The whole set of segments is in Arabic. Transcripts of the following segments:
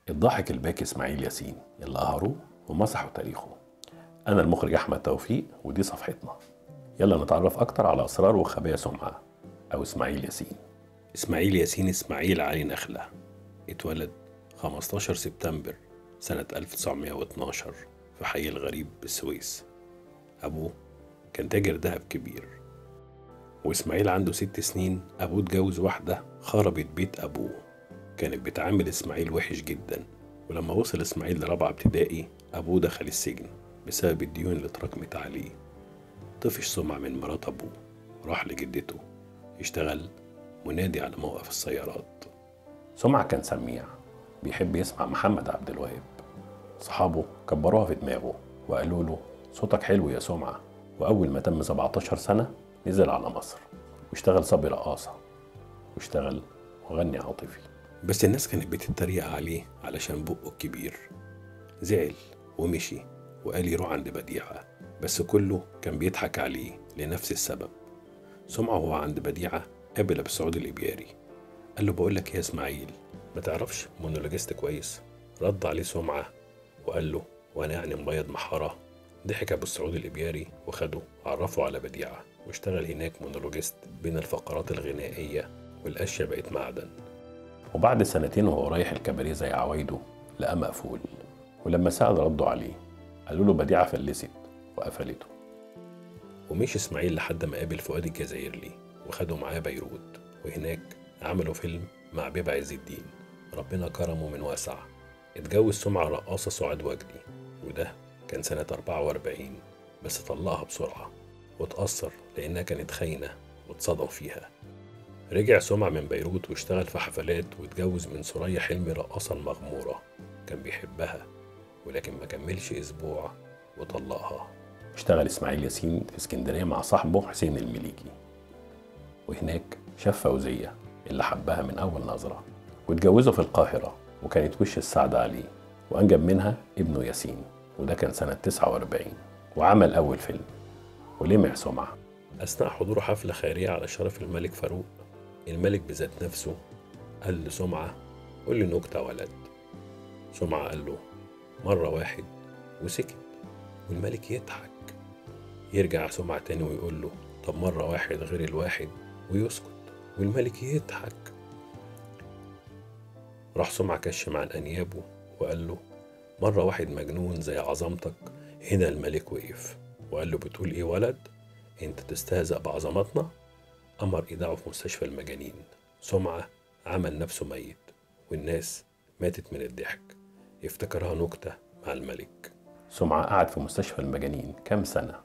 الضاحك الباكي اسماعيل ياسين اللي قهروه ومسحوا تاريخه. أنا المخرج أحمد توفيق ودي صفحتنا. يلا نتعرف أكتر على أسرار وخبايا سمعة أو إسماعيل ياسين. إسماعيل ياسين إسماعيل علي نخلة اتولد 15 سبتمبر سنة 1912 في حي الغريب بالسويس. أبوه كان تاجر دهب كبير، وإسماعيل عنده 6 سنين أبوه اتجوز واحدة خربت بيت أبوه. كانت بتعامل إسماعيل وحش جدا، ولما وصل إسماعيل لرابعة ابتدائي أبوه دخل السجن بسبب الديون اللي اتراكمت عليه. طفش سمعة من مرات أبوه، راح لجدته يشتغل منادي على موقف السيارات. سمعة كان سميع، بيحب يسمع محمد عبد الوهاب. صحابه كبروها في دماغه وقالوا له صوتك حلو يا سمعة. وأول ما تم 17 سنة نزل على مصر واشتغل صبي رقاصة واشتغل مغني عاطفي. بس الناس كانت بتتريق عليه علشان بقه الكبير. زعل ومشي وقال يروح عند بديعة، بس كله كان بيضحك عليه لنفس السبب. سمعة وهو عند بديعة قابل أبو سعود الإبياري، قال له بقولك يا إسماعيل ما تعرفش مونولوجيست كويس؟ رد عليه سمعة وقال له وأنا يعني مبيض محارة. ضحك أبو سعود الإبياري وخده عرفه على بديعة واشتغل هناك مونولوجيست بين الفقرات الغنائية، والأشياء بقت معدن. وبعد سنتين وهو رايح الكباريه زي عوايده لقى مقفول، ولما سأل ردوا عليه قالوا له بديعة فلست وقفلته. ومشي إسماعيل لحد ما قابل فؤاد الجزائري وخده معاه بيروت، وهناك عملوا فيلم مع بيب عز الدين، ربنا كرمه من واسع. اتجوز سمعة رقاصة سعاد وجدي، وده كان سنة 44، بس طلقها بسرعة واتأثر لأنها كانت خاينة واتصدم فيها. رجع سمعة من بيروت واشتغل في حفلات واتجوز من سوريا حلمي رقاصة المغمورة، كان بيحبها ولكن ما كملش أسبوع وطلقها. اشتغل إسماعيل ياسين في اسكندرية مع صاحبه حسين المليجي، وهناك شاف فوزية اللي حبها من أول نظرة، واتجوزوا في القاهرة وكانت وش السعد عليه، وأنجب منها ابنه ياسين، وده كان سنة 49. وعمل أول فيلم ولمع سمعة. أثناء حضور حفلة خيرية على شرف الملك فاروق، الملك بذات نفسه قال لسمعة قول لي نكتة ولد. سمعة قال له مرة واحد وسكت، والملك يضحك. يرجع سمعة تاني ويقول له طب مرة واحد غير الواحد ويسكت، والملك يضحك. راح سمعة كشم عن أنيابه وقال له مرة واحد مجنون زي عظمتك. هنا الملك وقف وقال له بتقول ايه ولد؟ انت تستهزأ بعظمتنا؟ أمر إيداعه في مستشفى المجانين. سمعة عمل نفسه ميت، والناس ماتت من الضحك، افتكرها نكتة مع الملك. سمعة قعد في مستشفى المجانين كام سنة،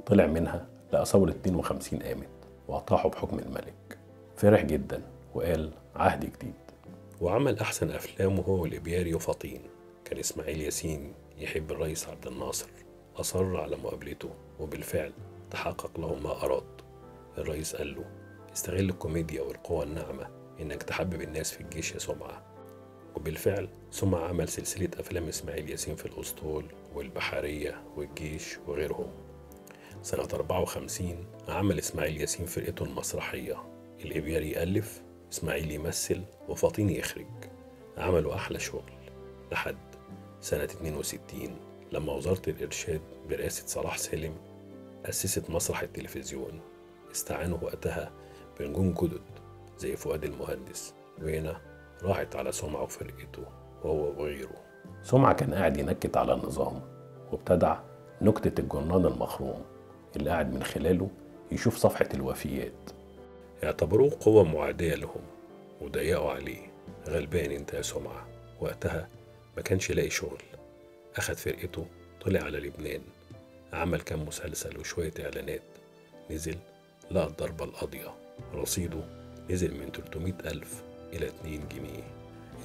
طلع منها لقى ثورة 52 قامت وأطاحوا بحكم الملك. فرح جدا وقال عهد جديد، وعمل أحسن أفلامه هو والإبياري وفطين. كان إسماعيل ياسين يحب الرئيس عبد الناصر، أصر على مقابلته وبالفعل تحقق له ما أراد. الرئيس قال له استغل الكوميديا والقوة الناعمة إنك تحبب الناس في الجيش يا سمعة. وبالفعل سمعة عمل سلسلة أفلام إسماعيل ياسين في الأسطول والبحرية والجيش وغيرهم. سنة 54 عمل إسماعيل ياسين فرقته المسرحية، الإبياري يألف، إسماعيل يمثل، وفطين يخرج. عملوا أحلى شغل لحد سنة 62 لما وزارة الإرشاد برئاسة صلاح سالم أسست مسرح التلفزيون. استعانوا وقتها بنجوم جدد زي فؤاد المهندس، وهنا راحت على سمعة وفرقته وهو وغيره. سمعة كان قاعد ينكت على النظام وابتدع نكتة الجرنان المخروم اللي قاعد من خلاله يشوف صفحة الوفيات. اعتبروه قوة معادية لهم وضيقوا عليه. غلبان انت يا سمعة. وقتها ما كانش لاقي شغل، أخد فرقته طلع على لبنان، عمل كام مسلسل وشوية إعلانات، نزل لقى الضربة القاضية، رصيده نزل من 300,000 إلى 2 جنيه.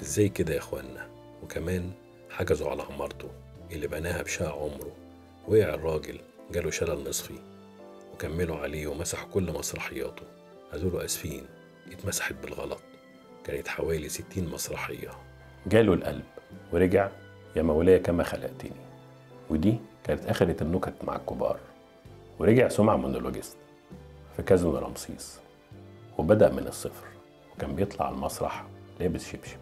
إزاي كده يا إخوانا؟ وكمان حجزوا على عمارته اللي بناها بشقى عمره. وقع الراجل جاله شلل نصفي، وكملوا عليه ومسحوا كل مسرحياته. قالوا له أسفين اتمسحت بالغلط، كانت حوالي 60 مسرحية. جاله القلب ورجع يا مولاي كما خلقتني، ودي كانت آخرة النكت مع الكبار. ورجع سمعة مونولوجيست في كازينو رمسيس، وبدأ من الصفر، وكان بيطلع على المسرح لابس شبشب.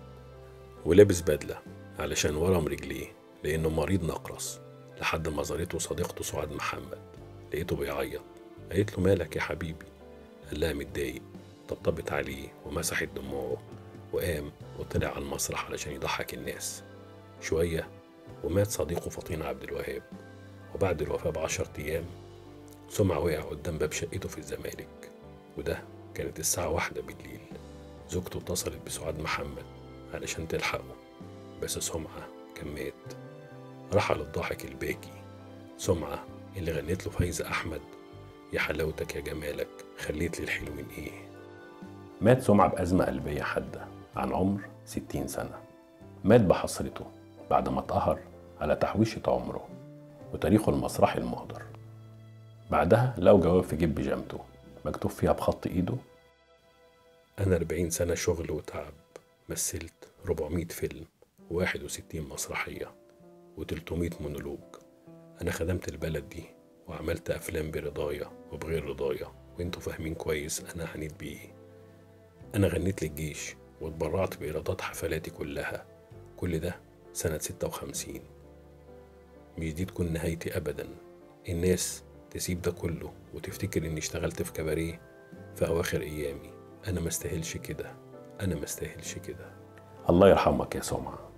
ولابس بدلة علشان ورم رجليه لأنه مريض نقرس، لحد ما زارته صديقته سعاد محمد. لقيته بيعيط. قالت له مالك يا حبيبي؟ قال لها متضايق. طبطبت عليه ومسحت دموعه وقام وطلع على المسرح علشان يضحك الناس. شوية ومات صديقه فطين عبد الوهاب. وبعد الوفاة ب10 أيام سمعة وقع قدام باب شقته في الزمالك، وده كانت الساعة 1 بالليل. زوجته اتصلت بسعاد محمد علشان تلحقه، بس سمعة كان مات. رحل الضاحك الباكي سمعة اللي غنت له فايزة أحمد يا حلاوتك يا جمالك خليت لي الحلوين إيه. مات سمعة بأزمة قلبية حادة عن عمر 60 سنة. مات بحسرته بعد ما اتقهر على تحويشة عمره وتاريخه المسرحي المهدر. بعدها لقوا جواب في جيب بيجامته مكتوب فيها بخط إيده: أنا 40 سنة شغل وتعب، مثلت 400 فيلم و61 مسرحية و300 مونولوج. أنا خدمت البلد دي وعملت أفلام برضايا وبغير رضايا، وانتوا فاهمين كويس أنا عنيت بإيه. أنا غنيت للجيش واتبرعت بإيرادات حفلاتي كلها، كل ده سنة 56. مش دي تكون نهايتي أبدا. الناس تسيب ده كله وتفتكر إني اشتغلت في كباريه في أواخر أيامي. أنا ما استاهلش كده، أنا ما استاهلش كده. الله يرحمك يا سمعة.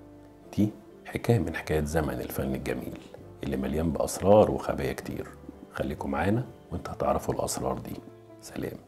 دي حكاية من حكايات زمن الفن الجميل اللي مليان بأسرار وخبايا كتير. خليكم معانا وانت هتعرفوا الأسرار دي. سلام.